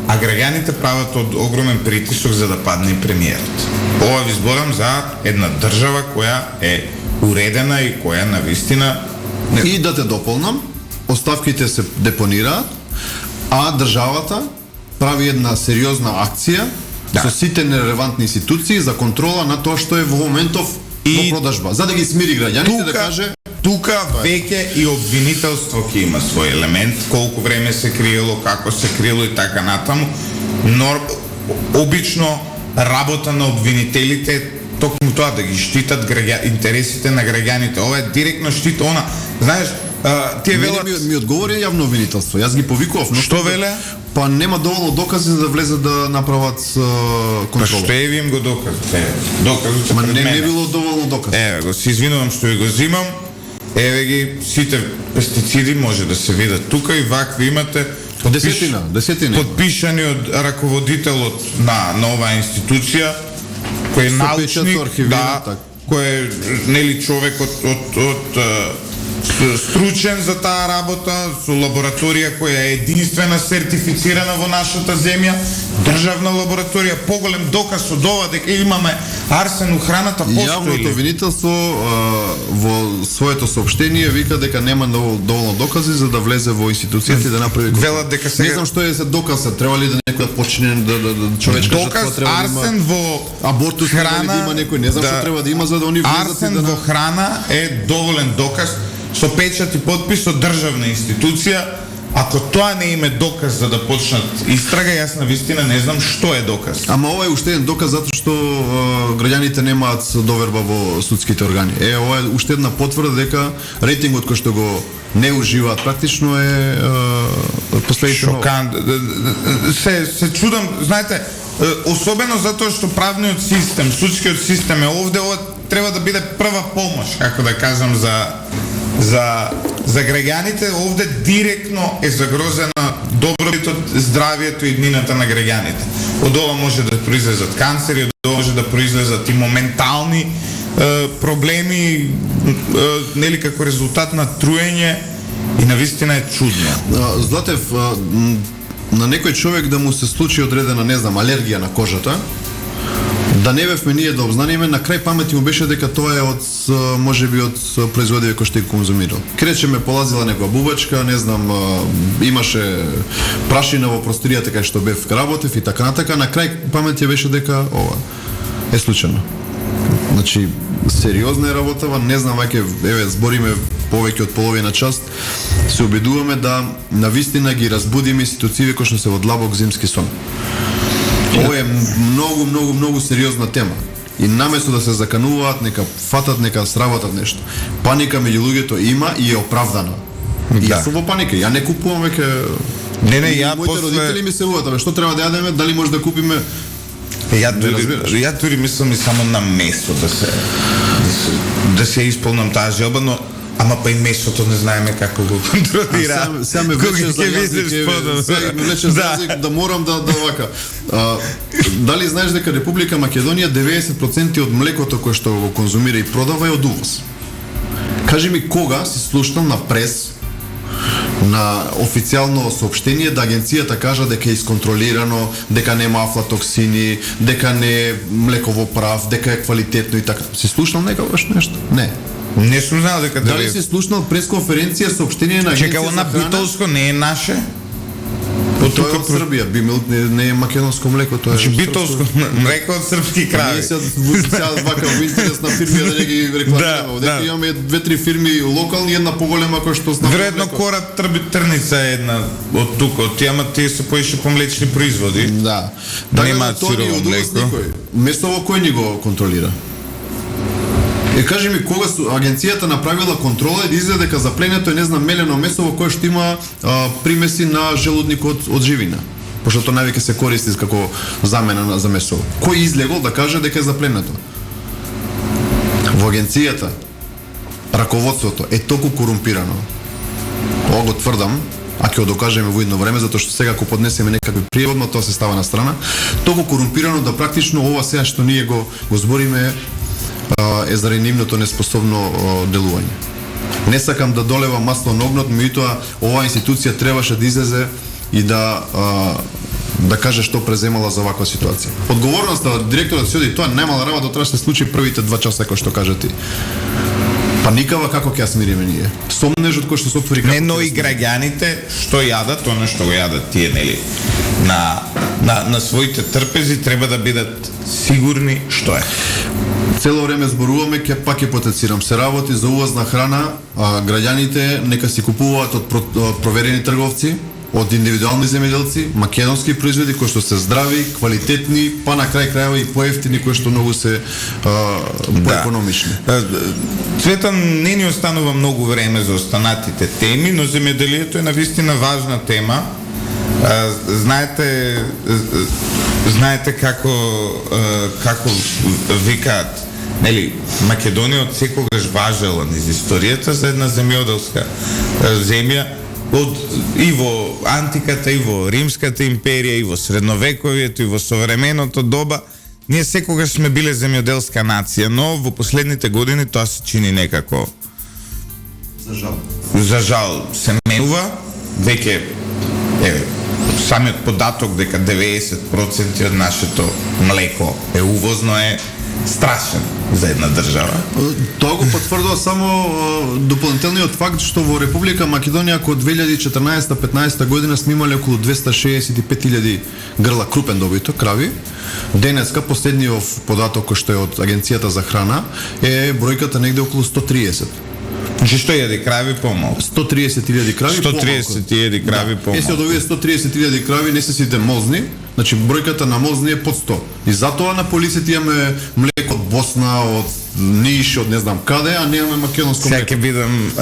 A: а граѓаните прават од огромен притисок за да падне и премиерот. Ова ви зборам за една држава која е уредена и која навистина.
B: И да те дополнам, оставките се депонираат, а државата прави една сериозна акција со сите нерелевантни институции за контрола на тоа што е во моментов во продажба, за да ги смири граѓаните, да каже
A: тука веќе и обвинителство ќе има свој елемент, колку време се криело, како се криело и така натаму. Но обично работа на обвинителите токму тоа да ги штитат интересите на граѓаните. Ова е директно штит, она, знаеш, тие велат...
B: Ми одговори јавно обвинителство. Јас ги повикував, но
A: што веле?
B: Па нема доволно докази за да влезе да направат контрола.
A: Па што е им го доказ? Доказот се пред мене.
B: Не било доволно докази.
A: Еве го, се извинувам што ви го зимам. Еве ги, сите пестициди може да се видат тука и вакви имате
B: Десетина.
A: Подпишани од раководителот на оваа институција, кој е научник, кој е нели човек од стручен за таа работа, со лабораторија која е единствена сертифицирана во нашата земја, државна лабораторија, поголем доказ од ова дека имаме арсен у храната постои.
B: Јавното обвинителство во своето соопштение вика дека нема доволно докази за да влезе во институцијата и да направи.
A: Велат дека сега...
B: Не знам што е за доказ, треба ли да некој почне да човечка
A: доказ
B: жртва,
A: арсен во
B: абортус
A: храна,
B: да има некој, не знам што треба да има за да они влезат.
A: Арсен во храна е доволен доказ со печат и подпис од државна институција. Ако тоа не име доказ за да почнат истрага, јас на вистина не знам што е доказ.
B: Ама ова е уште еден доказ затоа што граѓаните немаат доверба во судските органи. Ова е уште една потврда дека рейтингот кој што го не уживаат практично е последично.
A: Шокант. Се чудам, знаете, особено затоа што правниот систем, судскиот систем е овде, ова треба да биде прва помош, како да кажам, за граѓаните. Овде директно е загрозена добротот, здравието и иднината на граѓаните. Од ова може да произлезат канцери, од ова може да произлезат и моментални проблеми, нели како резултат на труење, и навистина е чудно.
B: Златев, на некој човек да му се случи одредена, не знам, алергија на кожата, да не бевме ние да обзнаниме, на крај памети му беше дека тоа е од можеби од производиве кои што ги конзумирал. Кречеме полазила некоја бубачка, не знам, имаше прашина во просторијата кај што бев работев и така натака, на крај памети беше дека ова е случајно. Значи, сериозна е работава, не знам, еве збориме повеќе од половина час, се обидуваме да навистина ги разбудиме институциите кои што се во длабок зимски сон. Ова е многу сериозна тема. И наместо да се закануваат, нека фатат, нека сработат нешто. Паника меѓу луѓето има и е оправдана. И јас сум во паника, ја не купувам веќе.
A: Не, ја
B: моите родители ми се уватат, што треба да јадеме, дали може да купиме.
A: Ја дури мислам и само на место да се исполнам таа желба, но ама па и месото не знаеме како го контролира.
B: Сега ме влече за јазик, да морам да вака. Дали знаеш дека Република Македонија 90% од млекото кое што го конзумира и продава е од увоз? Кажи ми кога си слушнал на прес, на официјално соопштение да агенцијата кажа дека е исконтролирано, дека нема афлатоксини, дека не е млеково прав, дека е квалитетно и така. Си слушнал некогаш нешто? Не.
A: Не сум знал дека
B: дали си слушнал пресконференција соопштение на агенција
A: за храна? Чека, битолско не е наше?
B: Тоа е од Србија, Бимилк не е македонско млеко, тоа е
A: битолско млеко од српски крави.
B: Сега вака во интерес на фирми да не ги рекламираме. Дека имаме 2-3 фирми локални, една поголема која што знам.
A: Вредно Кораб Трбица е една од тука, ама тие се поише по млечни производи.
B: Да.
A: Нема сирово млеко.
B: Место кој ни го контролира? Кажи ми кога агенцијата направила контрола и да изгледа дека запленето е, не знам, мелено месо во кое што има примеси на желудник од живина. Пошто тоа највеќе се користи како замена за месо. Кој излегол да каже дека е запленето? Во агенцијата раководството е толку корумпирано. Ова го тврдам, а ќе го докажеме во идно време, затоа што сега ако поднесеме некакви пријавно, тоа се става на страна. Толку корумпирано да практично ова сега што ние го збориме е заради нивното неспособно делување. Не сакам да долевам масло на огнот, меѓутоа оваа институција требаше да излезе и да каже што преземала за ваква ситуација. Одговорноста директорот се оди, тоа немала работа, тоа ќе се случи првите 2 часа кои што кажа ти. Паникава како ќе ја смириме ние. Сомнежот кој што се отвори како.
A: Не, но и граѓаните што јадат, она што го јадат тие, нели, на своите трпези треба да бидат сигурни што е.
B: Цело време зборуваме, пак ќе потенцирам, се работи за увоз на храна, граѓаните нека си купуваат од проверени трговци, од индивидуални земјоделци, македонски производи кои што се здрави, квалитетни, па на крај крајава и поевтини кои што многу се поекономични.
A: Цветан, не ни останува многу време за останатите теми, но земјоделието е навистина важна тема. Знаете како викаат, нели, Македонија од секогаш важела низ историјата за една земјоделска земја, и во антиката, и во Римската империја, и во средновековието, и во современото доба, ние секогаш сме биле земјоделска нација, но во последните години тоа се чини некако за жал се менува. Веќе самиот податок дека 90% од нашето млеко е увозно е страшен за една држава.
B: Тоа го потврдува само дополнителниот факт што во Република Македонија кога 2014-15 година сме имале околу 265.000 грла крупен добиток крави. Денеска последниот податок кој што е од Агенцијата за храна е бројката негде околу 130.
A: Значи 100.000 крави помалку.
B: 130.000 крави помалку.
A: 130.000 крави помалку.
B: Се од овие 130.000 крави не се сите мозни, значи бројката на мозни е под 100. И затоа на полиците имаме млеко од Босна, од Ниш, од не знам каде, а немаме македонско млеко.
A: Сега ќе бидам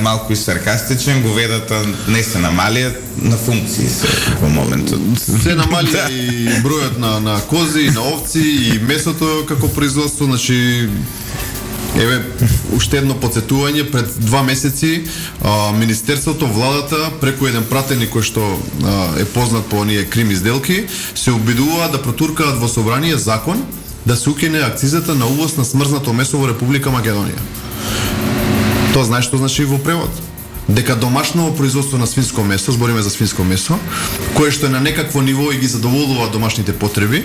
A: малку и саркастичен, говедата не се намалија, на функции се во моментот.
B: Се намалија и бројот на кози, и на овци, и месото како производство, значи еве уште едно потсетување, пред 2 месеци Министерството, владата, преку еден пратеник кој што е познат по оние крим изделки, се обидуваа да протуркаат во собрание закон да се укине акцизата на увоз на смрзнато месо во Република Македонија. Тоа знаеш што значи во превод? Дека домашно производство на свинско месо, збориме за свинско месо, кое што е на некакво ниво и ги задоволува домашните потреби,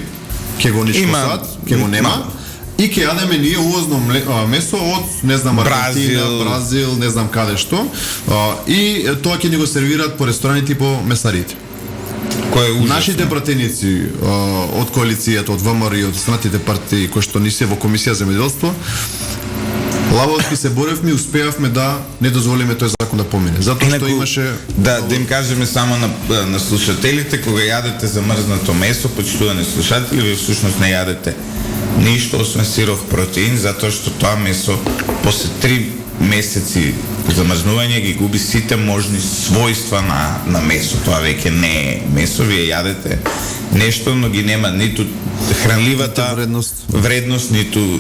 B: ќе го уничтожат, ќе го нема. И ќе јадеме ние увозно месо од, не знам, Аргентина, Бразил, не знам каде што, и тоа ќе ни го сервираат по рестораните и по месарите. Нашите пратеници од коалицијата, од ВМРО и од останатите партии кои што ни се во Комисија за земјоделство, лабавски се боревме и успеавме да не дозволиме тој закон да помине. Затоа што имаше...
A: Да им кажеме само на слушателите, кога јадете замрзнато месо, почитувани слушатели, ви всушност не јадете ништо освен сиров протеин, затоа што тоа месо после 3 месеци замрзнување ги губи сите можни својства на месо. Тоа веќе не е месо, вие јадете нешто, но ги нема ниту хранливата вредност, ниту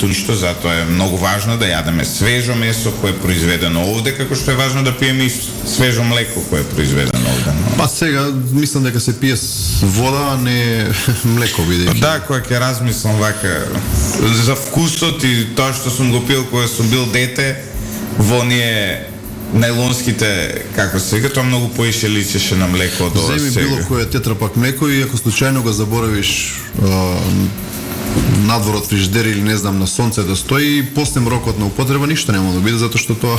A: ништо, затоа е многу важно да јадеме свежо месо кое е произведено овде, како што е важно да пиеме и свежо млеко кое е произведено овде.
B: Па сега мислам дека се пие вода, а не млеко, бидејќи.
A: Да, кога ќе размислам вака за вкусот и тоа што сум го пил кога сум бил дете, во оние најлонските, како се вика, тоа многу поише личеше на млеко од ова сега.
B: Земи било кое тетрапак млеко и ако случајно го заборавиш надвор од фриждер или не знам на сонце да стои, после рокот на употреба ништо нема да биде, затоа што тоа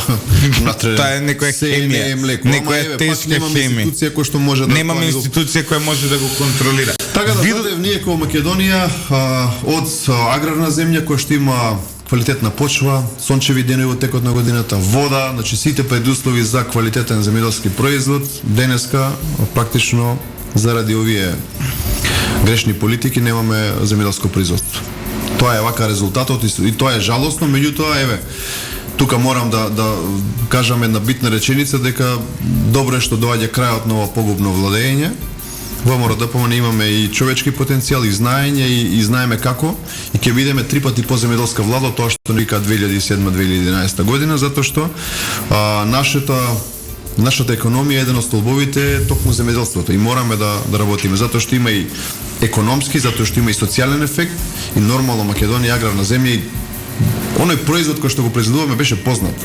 B: внатре
A: тоа е некоја хемија, некоја тешка хемија.
B: Институција која што може да
A: немаме институција која може да го контролира.
B: Така да видов ние како Македонија од аграрна земја која што има квалитетна почва, сончеви денови во текот на годината, вода, значи сите предуслови за квалитетен земјоделски производ, денеска практично заради овие грешни политики немаме земјоделско производство. Тоа е вака резултатот и тоа е жалосно, меѓутоа еве тука морам да кажам една битна реченица дека добро е што доаѓа крајот на ова погубно владење. Во МРДПМН имаме и човечки потенцијал, и знаење, и знаеме како, и ќе видиме 3 пати поземјоделска влада, тоа што вика 2007-2011 година, затоа што нашата економија е еден од столбовите токму земјоделството и мораме да работиме, затоа што има и економски, затоа што има и социјален ефект и нормално Македонија аграрна земја и оној производ кој што го произведуваме беше познат.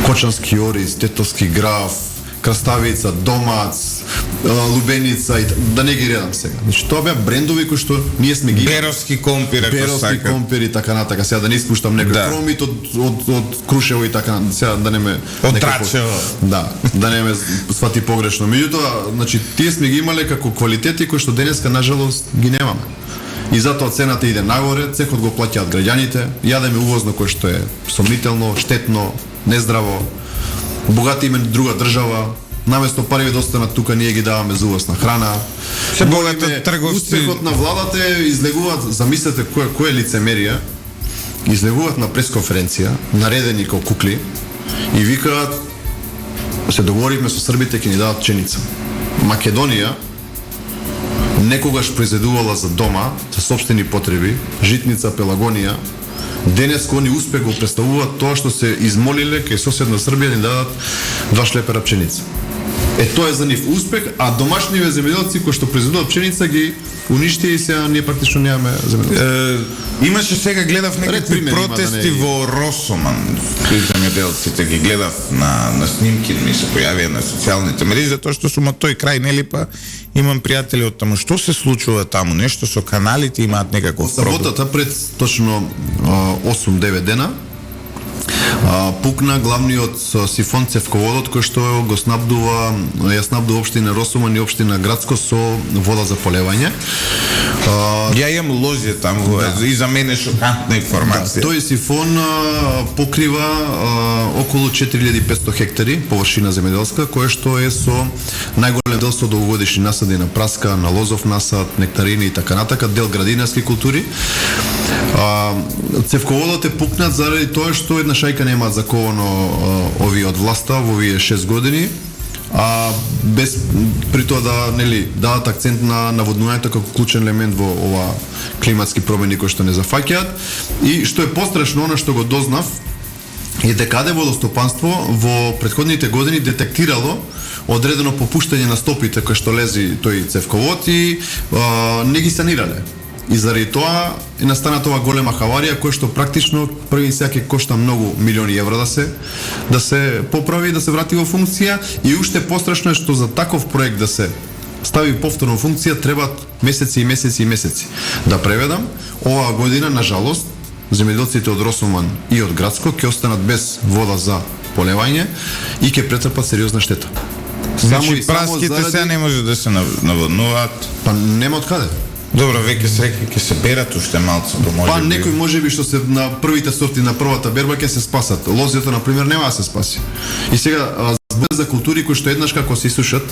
B: Кочански ориз, тетовски граф, краставица, домац, лубеница и да не ги редам сега. Значи тоа беа брендови кои што ние сме ги
A: Беровски компир,
B: Беровски компир и така натака. Сега да не испуштам некој кромит од Крушево и така, сега да не ме
A: од Трачево.
B: Да, да не ме свати погрешно. Меѓутоа, значи тие сме ги имале како квалитети кои што денеска нажалост ги немаме. И затоа цената иде нагоре, цехот го плаќаат граѓаните, јадеме увозно кое што е сомнително, штетно, нездраво. Богати име друга држава, наместо пари да останат тука, ние ги даваме за увоз на храна.
A: Се богатат трговци.
B: Успехот на владата излегуваат, замислете кој лицемерија, излегуваат на пресконференција, наредени како кукли и викаат се договоривме со србите ќе ни дадат пченица. Македонија некогаш произведувала за дома, за сопствени потреби, житница, пелагонија. Денес они успех го представуваат тоа што се измолиле кај соседна Србија да дадат 2 шлепера пченица. Тоа е за нив успех, а домашниве земјоделци кои што произведуваат пченица ги уништија и сега ние практично немаме земјоделци.
A: Имаше сега гледав некакви протести во Росоман. Земјоделците ги гледав на снимки, ми се појавија на социјалните мрежи, затоа што сум од тој крај, нели па имам пријатели од таму. Што се случува таму? Нешто со каналите имаат некаков проблем?
B: Саботата пред точно 8-9 дена пукна главниот сифон цевководот кој што го снабдува општина Росоман и општина Градско со вода за полевање.
A: Ја имам лозија таму, и за мене шокантна информација.
B: Тој сифон покрива околу 4500 хектари површина земјоделска, која што е со најголем дел со долгогодишни насади на праска, на лозов насад, нектарини и така натака, дел градинарски култури. Цевководот е пукнат заради тоа што една шајка нема заковано овие од власта во овие 6 години, без при тоа да дадат акцент на наводнувањето како клучен елемент во ова климатски промени кои што не зафаќаат. И што е пострашно, она што го дознав е дека АД водостопанство во претходните години детектирало одредено попуштање на стопите кои што лези тој цевковод и не ги санирале. И заради тоа е настаната ова голема хаварија која што практично први сега ќе кошта многу милиони евра да се поправи, да се врати во функција, и уште пострашно е што за таков проект да се стави повторно во функција требаат месеци и месеци и месеци. Да преведам, оваа година на жалост земјоделците од Росоман и од Градско ќе останат без вода за полевање и ќе претрпат сериозна штета.
A: Значи праските сега не може да се наводнуваат.
B: Па нема од каде.
A: Добро, веќе се река ќе се берат уште малку до може.
B: Па некои можеби што се на првите сорти на првата берба ќе се спасат. Лозјето на пример нема да се спаси. И сега за култури кои што еднаш како се исушат,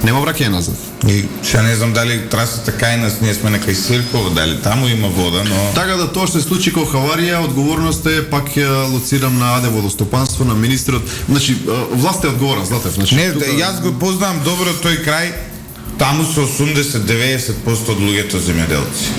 B: нема враќање назад.
A: И сега не знам дали трасата кај нас, ние сме на кај Сирков, дали таму има вода, но
B: така да тоа што се случи како хаварија, одговорноста е пак ја лоцирам на АД водостопанство, на министрот. Значи власта е одговорна, Златев. Значи
A: не, јас го познавам добро тој крај. Таму со 80-90% од луѓето земјоделци.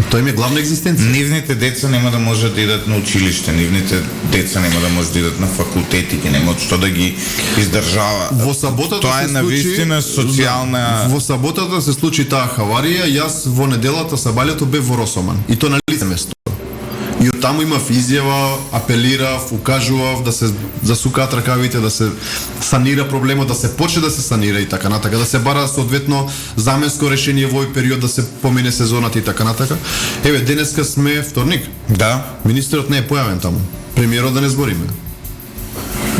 B: Тоа им е главна екзистенција.
A: Нивните деца нема да можат да идат на училиште, нивните деца нема да можат да идат на факултети, ќе немаат што да ги издржава.
B: Во саботата
A: тоа е навистина социјална.
B: Во саботата се случи таа хаварија, јас во неделата сабаљето бев во Росоман и тоа на лице место. И од таму имав изјава, апелирав, укажував да се засукаат ракавите, да се санира проблемот, да се почне да се санира и така натака, да се бара соодветно заменско решение во овој период, да се помине сезоната и така натака. Еве, денеска сме вторник.
A: Да.
B: Министерот не е појавен таму. Премиерот да не збориме.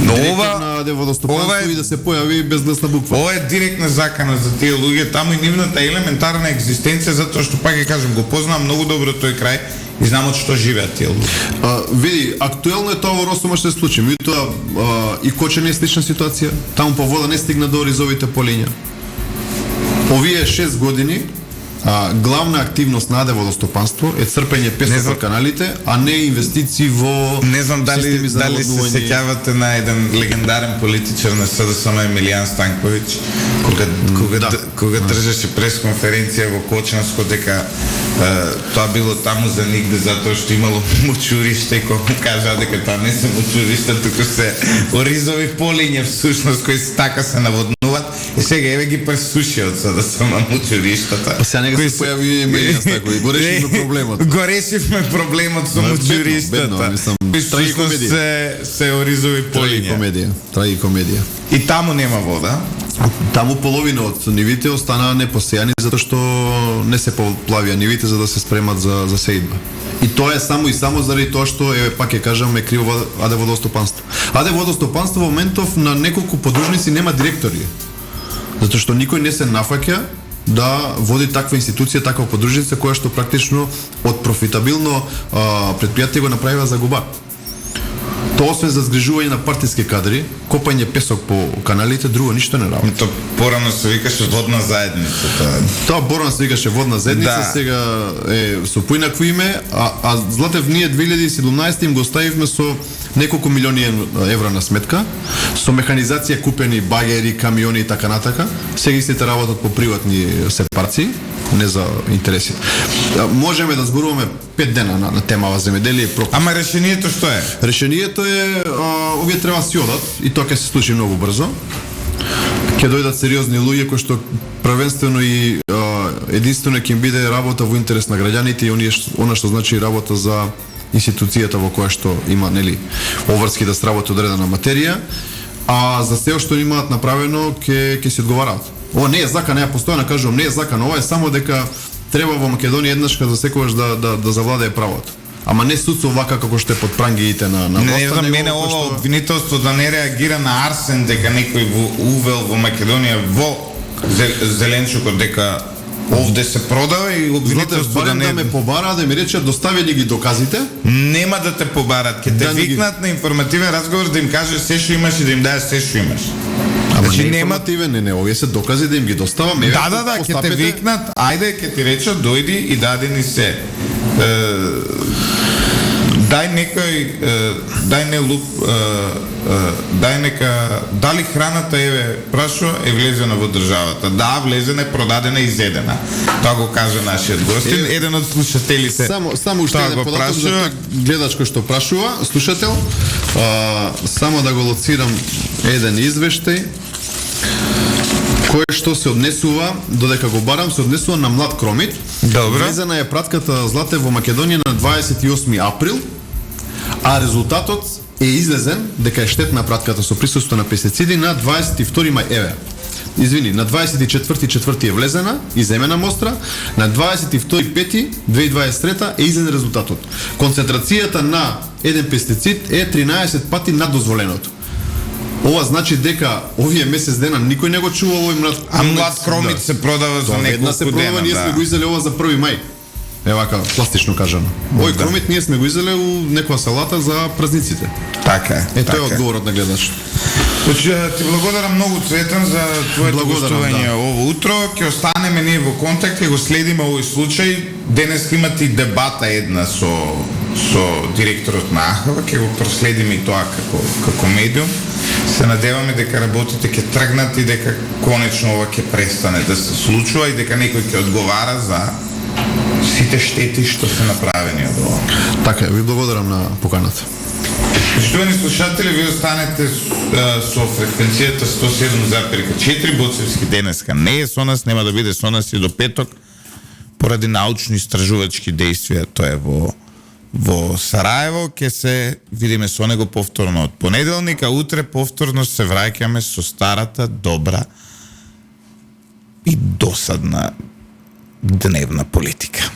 A: Но
B: ова и да се појави без гласна буква.
A: Ова е директна закана за тие луѓе, таму и нивната елементарна екзистенција, затоа што пак ќе кажам, го познавам многу добро тој крај и знам од што живеат тие луѓе.
B: Види, актуелно е тоа во Росоман што се случи. Меѓутоа и Коче не е слична ситуација. Таму по вода не стигна до ризовите полиња. Овие 6 години главна активност на АД водостопанство е црпење песок во каналите, а не инвестиции во
A: не знам дали се сеќавате на еден легендарен политичар на СДСМ Емилијан Станковиќ, кога држеше пресконференција во Кочанско дека тоа било таму за нигде затоа што имало мучуриште, кој му кажа дека тоа не се мучуриште, туку се оризови полиња всушност кои така се наводнуваат. И сега еве ги пресушиот за да се мучуриштата.
B: Кој се појави Емилијан Станковиќ, го решивме проблемот.
A: Го решивме проблемот со мучуриштата. Всушност се оризови полиња.
B: Трагикомедија.
A: И таму нема вода.
B: Таму половина од нивите останаа непосејани затоа што не се поплавија нивите за да се спремат за сеидба. И тоа е само и само заради тоа што пак ќе кажам е криво АД водостопанство. АД водостопанство во моментов на неколку подружници нема директори. Затоа што никој не се нафаќа да води таква институција, таква подружница која што практично од профитабилно предпријатие го направива загуба. Тоа освен за згрижување на партиски кадри, копање песок по каналите, друго ништо не работи.
A: То порано се викаше водна заедница.
B: Тоа порано се викаше водна заедница,
A: Да.
B: сега е со поинакво име, а Златев ние 2017 им го ставивме со неколку милиони евра на сметка, со механизација купени багери, камиони и така натака. Сега истите работат по приватни сепарци, не за интереси. Можеме да зборуваме 5 дена на темава земеделие и пропуст.
A: Ама решението што е?
B: Решението е, овие треба да си одат и тоа ќе се случи многу брзо. Ќе дојдат сериозни луѓе кои што првенствено и единствено ќе им биде работа во интерес на граѓаните и она што значи работа за институцијата во која што има, нели, обврски да сработи одредена материја, а за се што имаат направено ќе си одговараат. Ова не е закан, ја постојано кажувам, не е закан, ова е само дека треба во Македонија еднашка за секогаш да завладее правото. Ама не судство вака како што е под прангиите на власта.
A: Не знам, мене ова обвинителство да не реагира на Арсен дека некој увел во Македонија во зеленчукот дека овде се продава и обвинителство да не...
B: да ме побара, да ми рече доставени ги доказите.
A: Нема да те побарат, ќе те викнат на информативен разговор да им кажеш се што имаш и да им даеш се што имаш.
B: Ама
A: Значи,
B: не
A: нема...
B: информативен, не, овие се докази да им ги доставам.
A: Да, ќе те викнат, ајде, ќе ти речат, дојди и даде ни се. Дај нека, дали храната прашува е влезена во државата. Да, влезена е, продадена и изедена. Тоа го кажа нашиот гостин, еден од слушателите.
B: Само уште еден податок за тој гледач кој што прашува, слушател. Само да го лоцирам еден извештај кој што се однесува, додека го барам, се однесува на Млад Кромит.
A: Добро.
B: Влезена е пратката Златев во Македонија на 28 април, а резултатот е излезен дека е штетна пратката со присуство на пестициди на 22 мај. Извини, на 24.4 е влезена, иземена мостра, на 22.5.2023 е излезен резултатот. Концентрацијата на еден пестицид е 13 пати над дозволеното. Ова значи дека овие месец дена никој не го чува овој
A: Млад Кромит се продава за неколку дена.
B: Ние сме го изеле ова за 1 мај. Е вака, пластично кажано. Овој Кромит ние сме го изеле у некоја салата за празниците.
A: Така е.
B: Тоа е одговорот на гледачот.
A: Значи, ти благодарам многу, Цветан, за твоето гостување ово утро. Ќе останеме ние во контакт и го следиме овој случај. Денес имате и дебата една со директорот на АХВ, ќе го проследиме и тоа како медиум. Се надеваме дека работите ќе тргнат и дека конечно ова ќе престане да се случува и дека некој ќе одговара за сите штети што се направени од ова.
B: Така, ви благодарам на поканата.
A: Почитувани слушатели, ви останете со фреквенцијата 107,4. Боцевски денеска не е со нас, нема да биде со нас и до петок поради научно-истражувачки действија. Тоа е во Сараево. Ќе се видиме со него повторно од понеделник, а утре повторно се враќаме со старата, добра и досадна дневна политика.